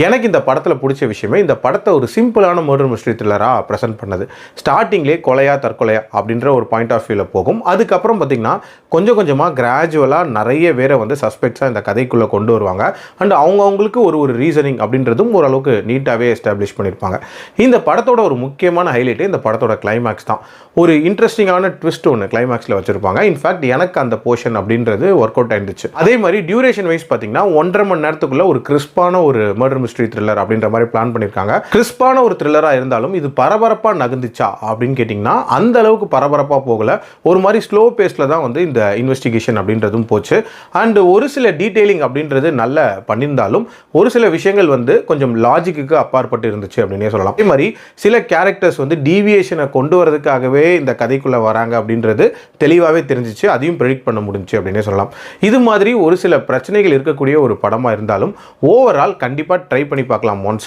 எனக்கு இந்த படத்தில் பிடிச்ச விஷயமே இந்த படத்தை ஒரு சிம்பிளான மர்டர் மிஸ்ட்ரி த்ரில்லராக ப்ரெசென்ட் பண்ணது. ஸ்டார்டிங்லேயே கொலையா தற்கொலையா அப்படின்ற ஒரு பாயிண்ட் ஆஃப் வியூவில் போகும். அதுக்கப்புறம் பார்த்திங்கன்னா கொஞ்சம் கொஞ்சமாக கிராஜுவலாக நிறைய பேரை வந்து சஸ்பெக்ட்ஸாக இந்த கதைக்குள்ளே கொண்டு வருவாங்க. அண்ட் அவங்கவுங்களுக்கு ஒரு ரீசனிங் அப்படின்றதும் ஓரளவுக்கு நீட்டாகவே எஸ்டாப்ளிஷ் பண்ணியிருப்பாங்க. இந்த படத்தோட ஒரு முக்கியமான ஹைலைட்டு இந்த படத்தோட கிளைமேக்ஸ் தான். ஒரு இன்ட்ரெஸ்டிங்கான ட்விஸ்ட் ஒன்று கிளைமேக்ஸில் வச்சுருப்பாங்க. இன்ஃபேக்ட் எனக்கு அந்த போர்ஷன் அப்படின்றது ஒர்க் அவுட் ஆயிருந்துச்சு. அதே மாதிரி டியூரேஷன் வைஸ் பார்த்தீங்கன்னா 1.5 மணி நேரத்துக்குள்ள ஒரு கிறிஸ்பான ஒரு மர்டர் மிஸ்ட்ரி த்ரில்லர் அப்படின்ற மாதிரி பிளான் பண்ணியிருக்காங்க. கிறிஸ்பான ஒரு த்ரில்லராக இருந்தாலும் இது பரபரப்பாக நகர்ந்துச்சா அப்படின்னு கேட்டிங்கன்னா அந்த அளவுக்கு பரபரப்பாக போகல. ஒரு மாதிரி ஸ்லோ பேஸில் தான் வந்து இந்த இன்வெஸ்டிகேஷன் அப்படின்றதும் போச்சு. அண்ட் ஒரு சில டீட்டெயிலிங் அப்படின்றது நல்ல பண்ணியிருந்தாலும் ஒரு சில விஷயங்கள் வந்து கொஞ்சம் லாஜிக்கு அப்பாற்பட்டு இருந்துச்சு அப்படின்னே சொல்லலாம். அதே மாதிரி சில கேரக்டர்ஸ் வந்து டீவியேஷனை கொண்டு வரதுக்காகவே இந்த கதைக்குள்ளே வராங்க அப்படின்றது தெளிவாகவே தெரிஞ்சிச்சு. அதையும் ப்ரெடிக்ட் பண்ண முடிஞ்சுச்சு அப்படின்னே சொல்லலாம். இது மாதிரி ஒரு சில பிரச்சனைகள் இருக்கக்கூடிய ஒரு படமாக இருந்தாலும் ஓவரால் கண்டிப்பாக ட்ரை பண்ணி பார்க்கலாம் ஒன்ஸ்.